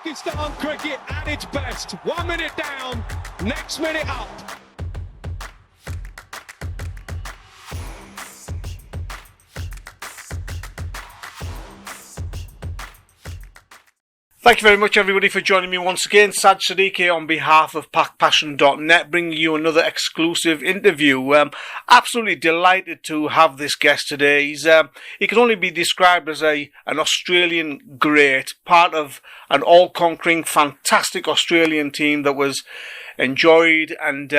Pakistan cricket at its best. 1 minute down, next minute up. Thank you very much, everybody, for joining me once again. Sad Sadiq here on behalf of PakPassion.net, bringing you another exclusive interview. Absolutely delighted to have this guest today. He can only be described as an Australian great, part of an all-conquering, fantastic Australian team that was enjoyed and,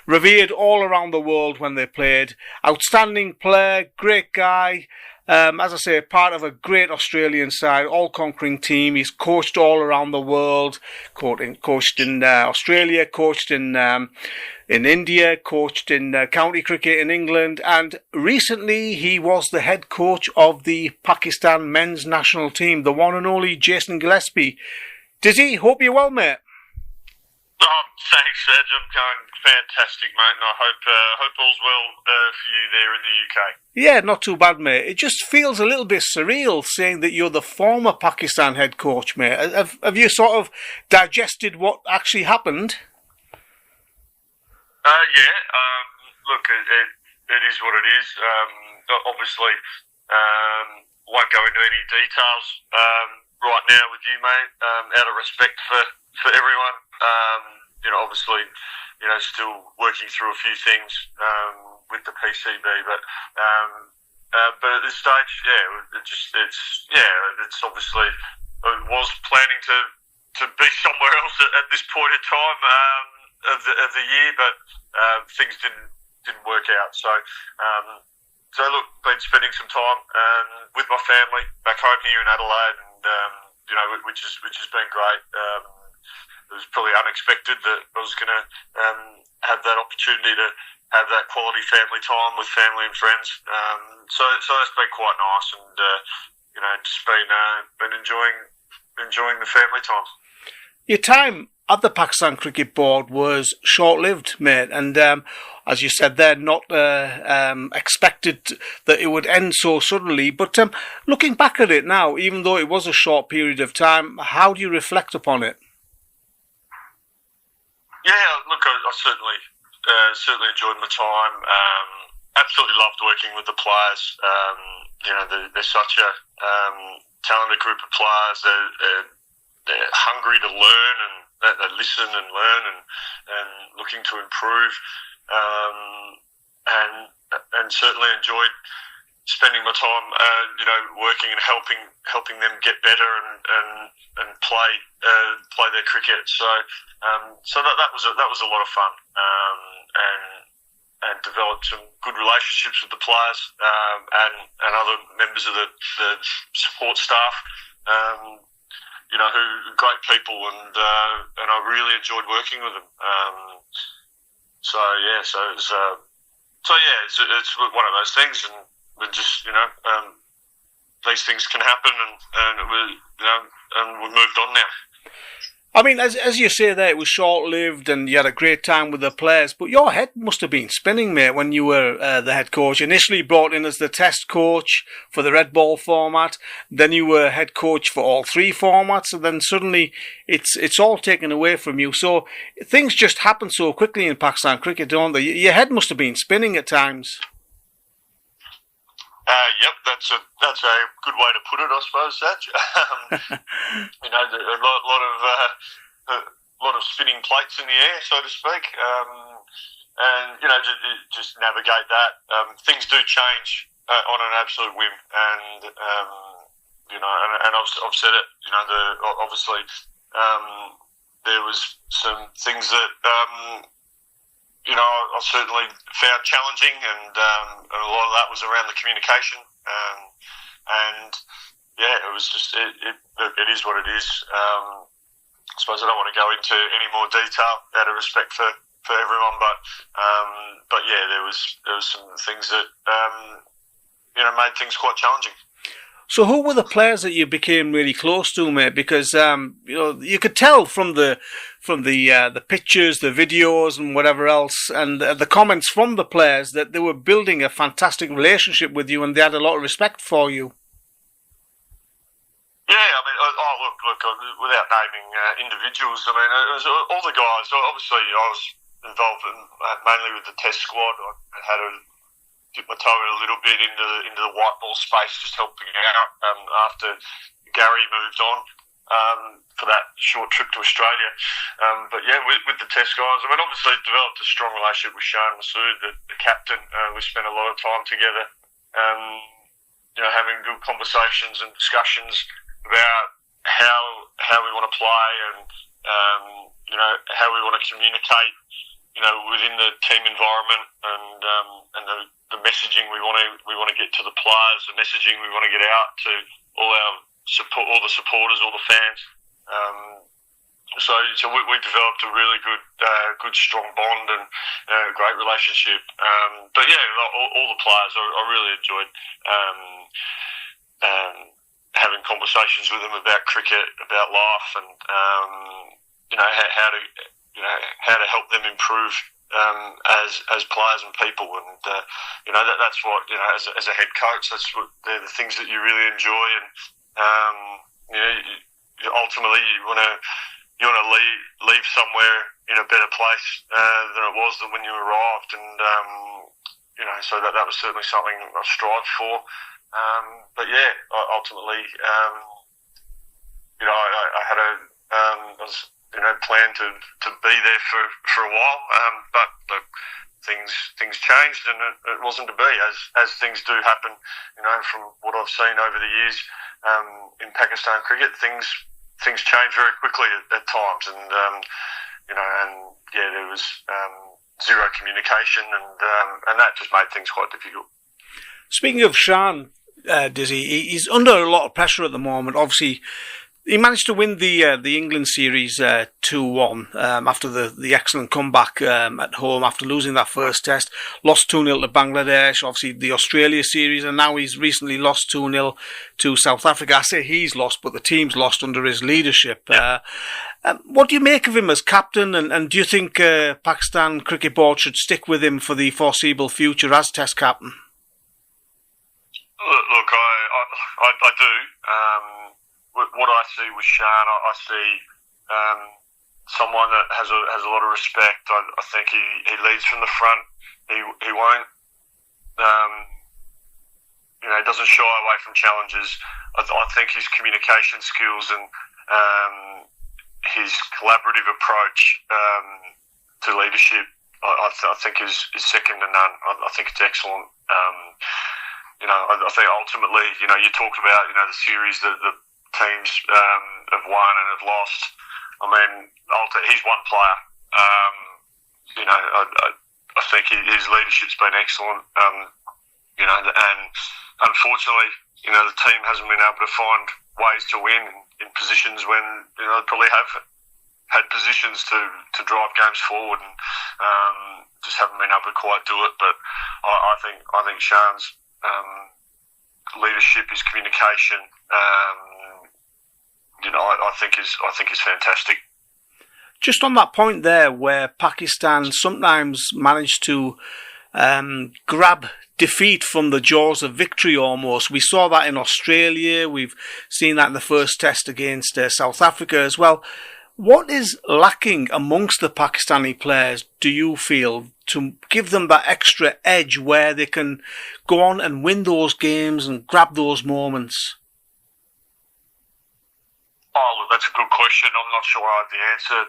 revered all around the world when they played. Outstanding player, great guy. As I say, part of a great Australian side, all-conquering team. He's coached all around the world, coached in Australia, coached in India, coached in county cricket in England, and recently he was the head coach of the Pakistan men's national team, the one and only Jason Gillespie. Dizzy, hope you're well, mate. Oh, thanks, Edge. I'm going fantastic, mate, and I hope all's well for you there in the UK. Yeah, not too bad, mate. It just feels a little bit surreal saying that you're the former Pakistan head coach, mate. Have you sort of digested what actually happened? Look, it is what it is. Obviously, won't go into any details right now with you, mate, out of respect for everyone. Obviously, still working through a few things with the PCB, but at this stage, it's obviously I was planning to be somewhere else at this point in time of the year, but things didn't work out. So look, been spending some time with my family back home here in Adelaide, and which has been great. It was probably unexpected that I was going to have that opportunity to have that quality family time with family and friends. So that's been quite nice, and just been enjoying the family time. Your time at the Pakistan Cricket Board was short-lived, mate, and as you said there, not expected that it would end so suddenly. But looking back at it now, even though it was a short period of time, how do you reflect upon it? Yeah, look, I certainly enjoyed my time. Absolutely loved working with the players. They're such a talented group of players. They're hungry to learn, and they listen and learn and looking to improve. And certainly enjoyed spending my time, working and helping them get better and play their cricket. So that was a lot of fun, and developed some good relationships with the players and other members of the support staff. Who are great people, and I really enjoyed working with them. It's one of those things, and we just these things can happen, and we've moved on now. I mean, as you say there, it was short-lived and you had a great time with the players, but your head must have been spinning, mate, when you were the head coach. Initially brought in as the test coach for the red ball format, then you were head coach for all three formats, and then suddenly it's all taken away from you. So things just happen so quickly in Pakistan cricket, don't they? Your head must have been spinning at times. Yep, that's a good way to put it, I suppose, Saj. A lot of spinning plates in the air, so to speak, and just navigate that. Things do change on an absolute whim, and I've said it. Obviously, there was some things that I certainly found challenging, and a lot of that was around the communication. It was just it is what it is. I suppose I don't want to go into any more detail out of respect for everyone, but yeah, there was some things that made things quite challenging. So who were the players that you became really close to, mate? Because you could tell from the pictures, the videos, and whatever else, and the comments from the players that they were building a fantastic relationship with you, and they had a lot of respect for you. Yeah, I mean, look, without naming individuals, I mean, it was all the guys. Obviously, I was involved mainly with the test squad. I had to dip my toe in a little bit into the white ball space, just helping out after Gary moved on for that short trip to Australia. But yeah, with the test guys, I mean, obviously developed a strong relationship with Shan, Masood, the captain. We spent a lot of time together, having good conversations and discussions about how we want to play and how we want to communicate within the team environment and the messaging we want to get to the players, the messaging we want to get out to all the supporters, all the fans. So we developed a really good strong bond and great relationship. But yeah, all the players I really enjoyed having conversations with them about cricket, about life, and how to help them improve as players and people. And that's what as a head coach, they're the things that you really enjoy. And ultimately you want to leave somewhere in a better place than it was when you arrived. And so that was certainly something I strived for. But yeah, ultimately, I had I was planned to be there for a while. But look, things changed, and it wasn't to be. As things do happen, from what I've seen over the years in Pakistan cricket, things change very quickly at times, and there was zero communication, and that just made things quite difficult. Speaking of Shan, Dizzy, he's under a lot of pressure at the moment. Obviously, he managed to win the England series 2-1 after the excellent comeback at home after losing that first test. Lost 2-0 to Bangladesh, obviously the Australia series, and now he's recently lost 2-0 to South Africa. I say he's lost, but the team's lost under his leadership. What do you make of him as captain, and do you think Pakistan Cricket Board should stick with him for the foreseeable future as Test captain? Look, I do. What I see with Shan, I see someone that has a lot of respect. I think he leads from the front. He won't, he doesn't shy away from challenges. I think his communication skills and his collaborative approach to leadership, I think is second to none. I think it's excellent. I think ultimately, you talked about, the series that the teams have won and have lost. I mean, he's one player. I think his leadership's been excellent. And unfortunately, the team hasn't been able to find ways to win in positions when they probably have had positions to drive games forward, and just haven't been able to quite do it. But I think Shan's leadership, his communication, I think is fantastic. Just on that point there, where Pakistan sometimes manage to grab defeat from the jaws of victory almost. We saw that in Australia. We've seen that in the first test against South Africa as well. What is lacking amongst the Pakistani players, do you feel, to give them that extra edge where they can go on and win those games and grab those moments? Oh, look, that's a good question. I'm not sure I have the answer,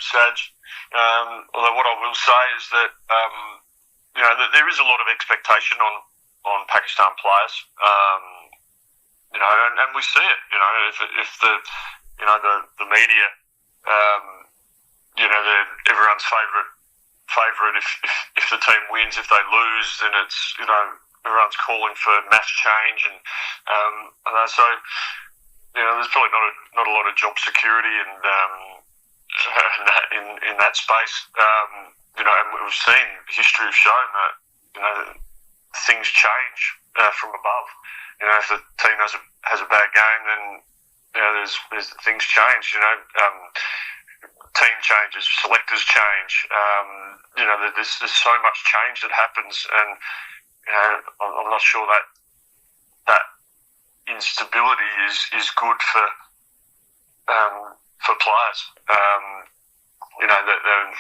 Saj. Although what I will say is that, that there is a lot of expectation on Pakistan players. And we see it. If the media, they're everyone's favourite. If the team wins, if they lose, then it's everyone's calling for mass change, and so. There's probably not a lot of job security in that space. And we've seen history have shown that things change from above. If the team has a bad game, then there's things change. Team changes, selectors change. There's so much change that happens, and I'm not sure that instability is good for players. The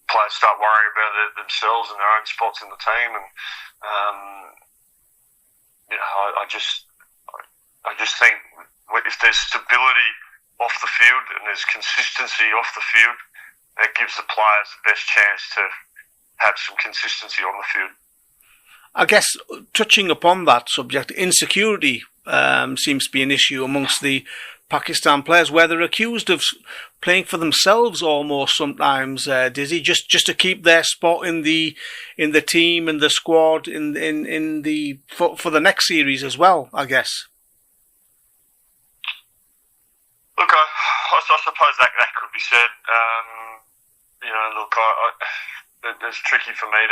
players start worrying about themselves and their own spots in the team, and I just think if there's stability off the field and there's consistency off the field, that gives the players the best chance to have some consistency on the field. I guess touching upon that subject, insecurity seems to be an issue amongst the Pakistan players, where they're accused of playing for themselves almost sometimes, Dizzy, just to keep their spot in the team and the squad for the next series as well, I guess. Look, I suppose that could be said. It's tricky for me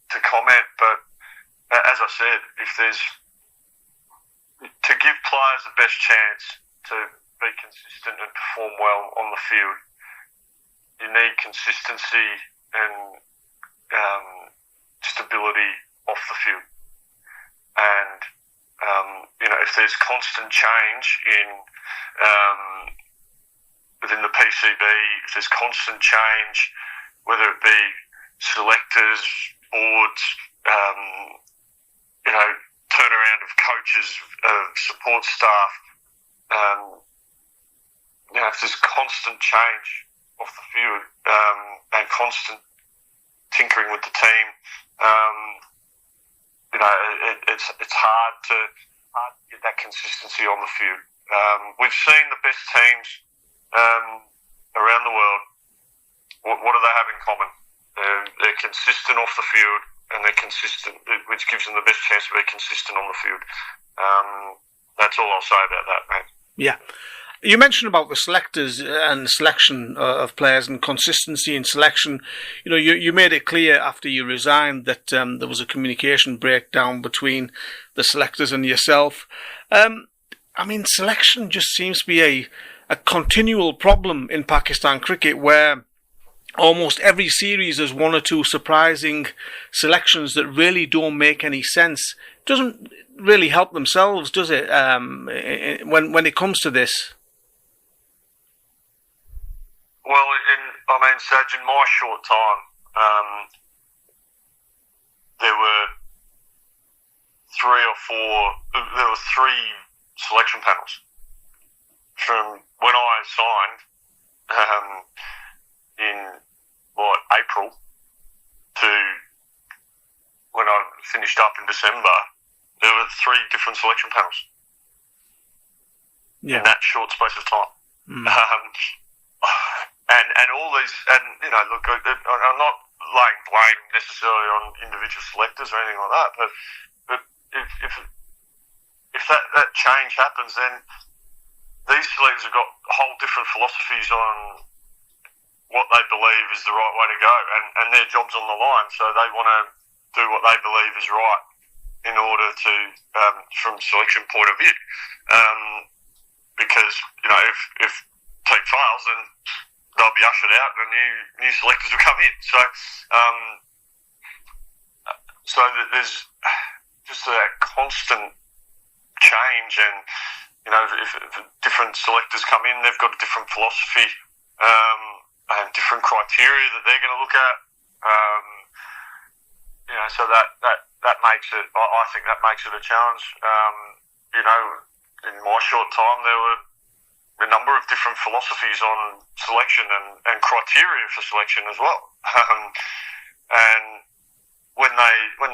to comment, but as I said, if there's to give players the best chance to be consistent and perform well on the field, you need consistency and stability off the field. And if there's constant change within the PCB, if there's constant change, whether it be selectors, boards, turnaround of coaches, support staff, if there's constant change off the field and constant tinkering with the team, it's hard to get that consistency on the field. We've seen the best teams around the world. What do they have in common? They're consistent off the field, and they're consistent, which gives them the best chance to be consistent on the field. That's all I'll say about that, mate. Yeah. You mentioned about the selectors and selection of players and consistency in selection. You made it clear after you resigned that there was a communication breakdown between the selectors and yourself. Selection just seems to be a continual problem in Pakistan cricket, where almost every series there's one or two surprising selections that really don't make any sense. It doesn't really help themselves, does it, when it comes to this? Well, Saj, in my short time, there were three selection panels. From when I signed in April to when I finished up in December, there were three different selection panels in that short space of time. And all these, look, I'm not laying blame necessarily on individual selectors or anything like that, but if that change happens, then these selectors have got whole different philosophies on what they believe is the right way to go, and their job's on the line, so they want to do what they believe is right in order to, from a selection point of view. Because, if team fails, then they'll be ushered out and new selectors will come in. So there's just that constant change, and if different selectors come in, they've got a different philosophy and different criteria that they're going to look at. So that makes it. I think that makes it a challenge. In my short time, there were a number of different philosophies on selection and criteria for selection as well. And when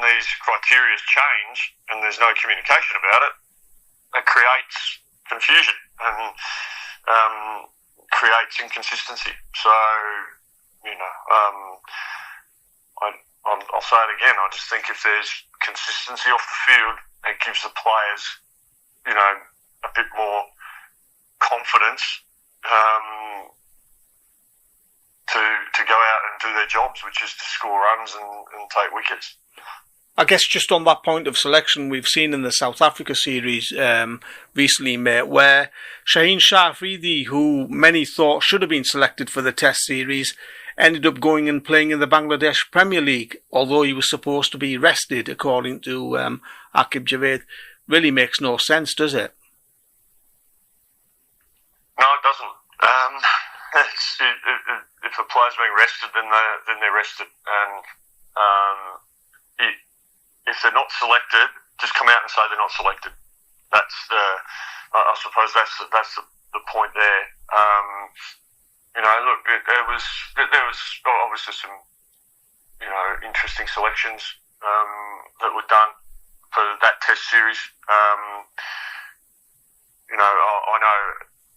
these criteria change and there's no communication about it, it creates confusion and creates inconsistency. So, I'll say it again. I just think if there's consistency off the field, it gives the players, a bit more confidence to go out and do their jobs, which is to score runs and take wickets. I guess just on that point of selection, we've seen in the South Africa series recently, mate, where Shaheen Afridi, who many thought should have been selected for the Test series, ended up going and playing in the Bangladesh Premier League, although he was supposed to be rested, according to Aqib Javed. really makes no sense, does it? No, it doesn't. If a player's being rested, then they're rested, and if they're not selected, just come out and say they're not selected. I suppose that's the point there. Look, there was obviously some interesting selections that were done for that Test series. I know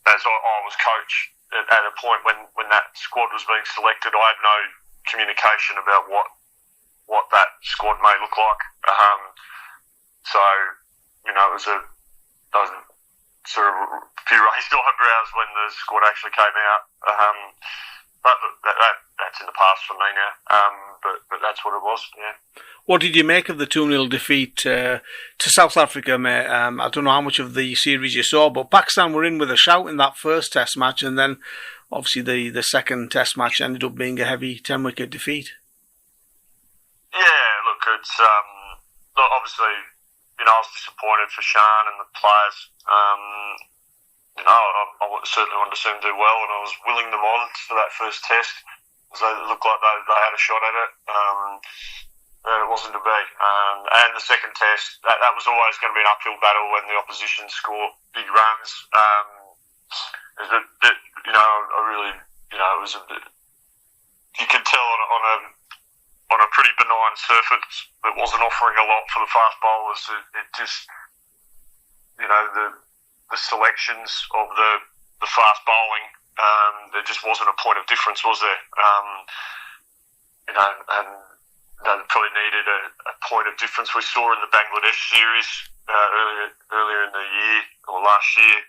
as I was coach at a point when that squad was being selected, I had no communication about what that squad may look like. So it was a sort of few raised eyebrows when the squad actually came out. But that's in the past for me now. But that's what it was. Yeah. What did you make of the 2-0 defeat to South Africa, mate? I don't know how much of the series you saw, but Pakistan were in with a shout in that first Test match, and then obviously the second Test match ended up being a heavy 10-wicket defeat. Yeah, look, it's obviously, I was disappointed for Shan and the players. I certainly wanted to see them do well, and I was willing them on for that first Test, because they looked like they had a shot at it. It wasn't to be. And the second Test, that was always going to be an uphill battle when the opposition score big runs. I really, it was a bit. You could tell on a pretty benign surface that wasn't offering a lot for the fast bowlers. It just, the selections of the fast bowling, there just wasn't a point of difference, was there? And they probably needed a point of difference. We saw in the Bangladesh series earlier in the year or last year.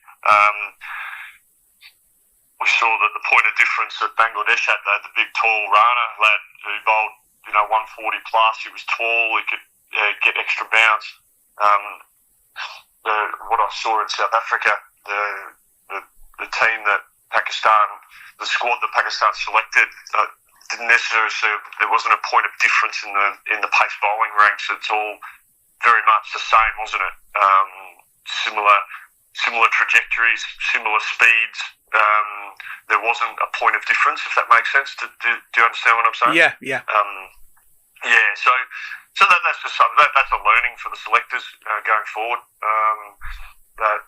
We saw that the point of difference that Bangladesh had, they had the big tall Rana lad who bowled 140 plus. He was tall. He could get extra bounce. What I saw in South Africa, the team that the squad that Pakistan selected, didn't necessarily see, there wasn't a point of difference in the pace bowling ranks. It's all very much the same, wasn't it? Similar trajectories, similar speeds. There wasn't a point of difference, if that makes sense. Do you understand what I'm saying? Yeah. So that's just that's a learning for the selectors going forward. That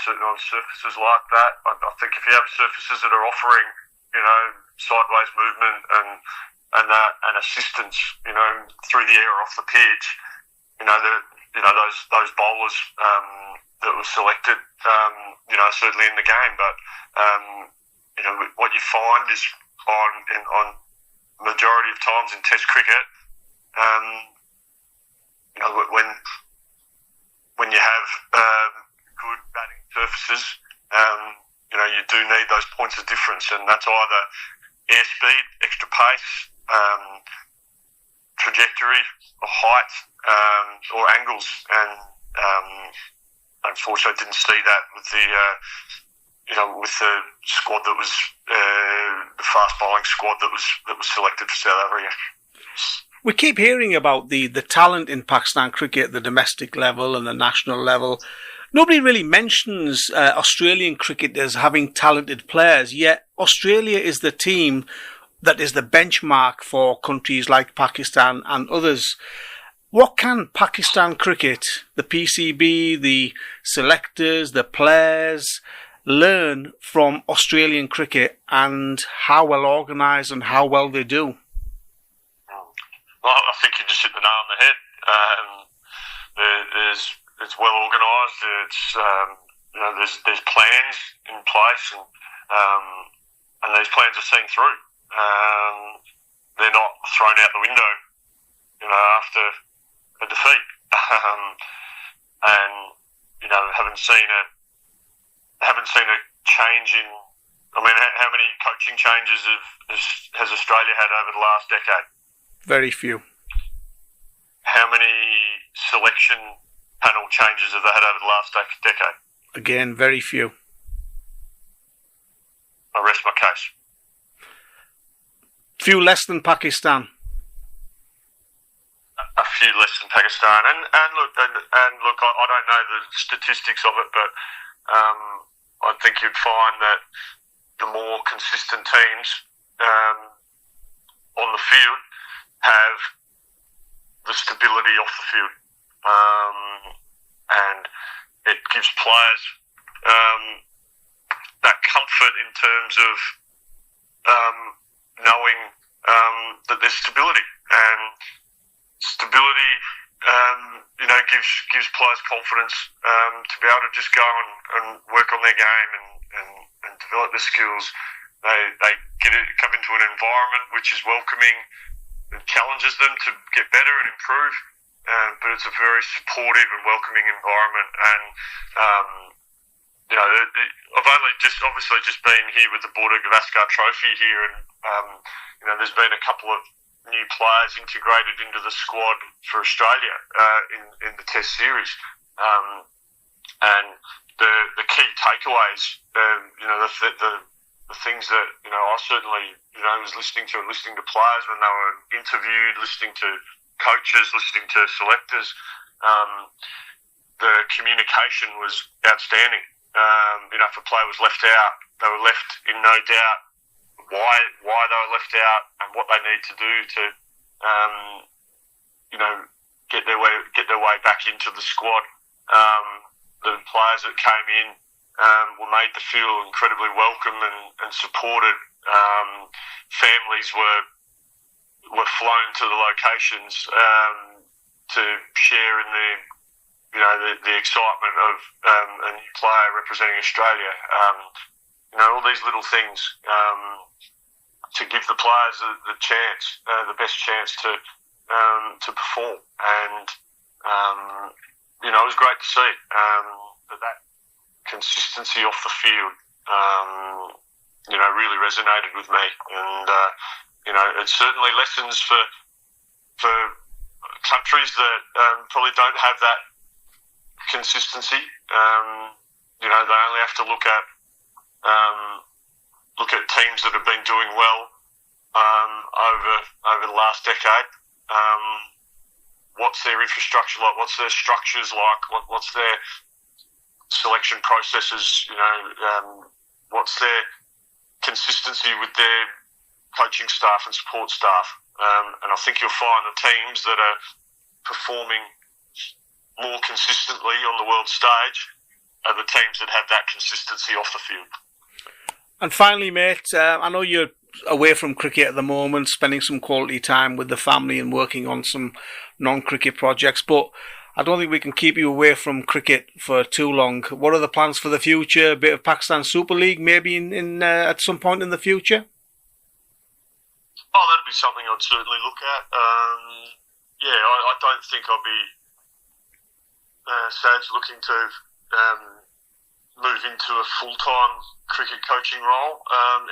certainly on surfaces like that, I think if you have surfaces that are offering sideways movement and assistance through the air or off the pitch, those bowlers that were selected, certainly in the game. But what you find is on majority of times in Test cricket, when you have good batting surfaces, you do need those points of difference, and that's either airspeed, extra pace, trajectory, or height, or angles. And unfortunately, I didn't see that with the squad that was the fast bowling squad that was selected for South Africa. We keep hearing about the talent in Pakistan cricket at the domestic level and the national level. Nobody really mentions Australian cricket as having talented players, yet Australia is the team that is the benchmark for countries like Pakistan and others. What can Pakistan cricket, the PCB, the selectors, the players, learn from Australian cricket, and how well organised and how well they do? Well, I think you just hit the nail on the head. It's well organised. There's plans in place, and these plans are seen through. They're not thrown out the window, after a defeat. Haven't seen a change in. I mean, how many coaching changes has Australia had over the last decade? Very few. How many selection panel changes have they had over the last decade? Again, very few. I rest my case. Few less than Pakistan. A few less than Pakistan. And look, I don't know the statistics of it, but I think you'd find that the more consistent teams on the field have the stability off the field, and it gives players that comfort in terms of knowing that there's stability, and stability gives players confidence to be able to just go and work on their game and develop their skills. They come into an environment which is welcoming and challenges them to get better and improve, but it's a very supportive and welcoming environment. And I've only just been here with the Border Gavaskar Trophy here, and there's been a couple of new players integrated into the squad for Australia in the Test series, and the key takeaways, the things that I certainly was listening to players when they were interviewed, listening to coaches, listening to selectors. The communication was outstanding. If a player was left out, they were left in no doubt why they were left out and what they need to do to get their way back into the squad. The players that came in were made to feel incredibly welcome and supported. Families were flown to the locations to share in the excitement of a new player representing Australia. All these little things to give the players the chance, the best chance to perform. And it was great to see that consistency off the field really resonated with me. And it's certainly lessons for countries that probably don't have that consistency. They only have to look at teams that have been doing well over the last decade. What's their infrastructure like? What's their structures like? What's their selection processes? What's their consistency with their coaching staff and support staff? And I think you'll find the teams that are performing more consistently on the world stage are the teams that have that consistency off the field. And finally, mate, I know you're away from cricket at the moment, spending some quality time with the family and working on some non-cricket projects, but I don't think we can keep you away from cricket for too long. What are the plans for the future? A bit of Pakistan Super League maybe in at some point in the future? Oh, that'd be something I'd certainly look at. I don't think I'll be looking to move into a full-time cricket coaching role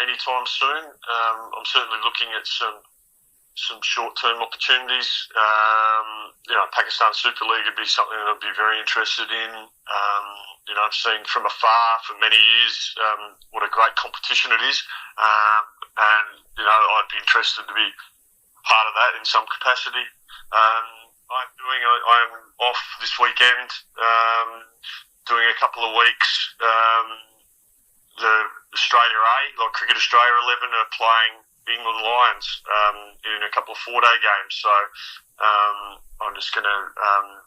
anytime soon. I'm certainly looking at some short-term opportunities. Pakistan Super League would be something that I'd be very interested in. I've seen from afar for many years what a great competition it is, and I'd be interested to be part of that in some capacity. I'm off this weekend, doing a couple of weeks. The Australia A, like Cricket Australia 11, are playing England Lions in a couple of 4-day games. So I'm just going to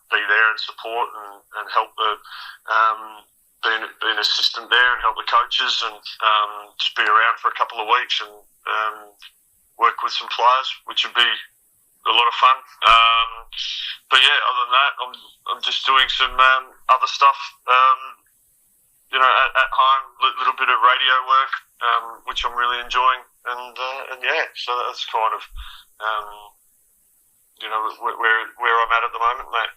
be there and support and help be an assistant there and help the coaches, and just be around for a couple of weeks and work with some players, which would be a lot of fun. But yeah, other than that, I'm just doing some other stuff. At home, a little bit of radio work, which I'm really enjoying, and yeah, so that's kind of where I'm at the moment, mate.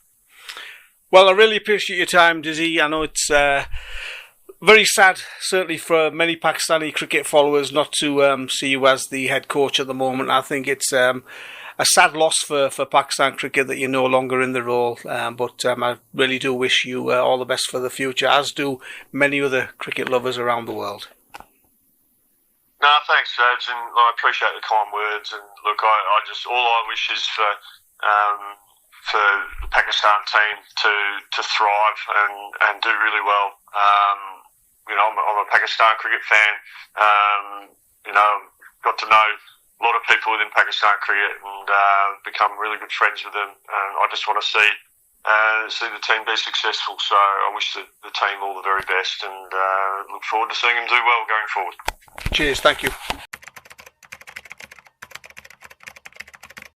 Well, I really appreciate your time, Dizzy. I know it's very sad, certainly for many Pakistani cricket followers, not to see you as the head coach at the moment. I think it's a sad loss for Pakistan cricket that you're no longer in the role, but I really do wish you all the best for the future, as do many other cricket lovers around the world. No, thanks, Serge, and I appreciate the kind words. And look, I just all I wish is for the Pakistan team to thrive and do really well. I'm a Pakistan cricket fan. Got to know a lot of people within Pakistan cricket and become really good friends with them. And I just want to see the team be successful. So I wish the team all the very best and look forward to seeing them do well going forward. Cheers, thank you.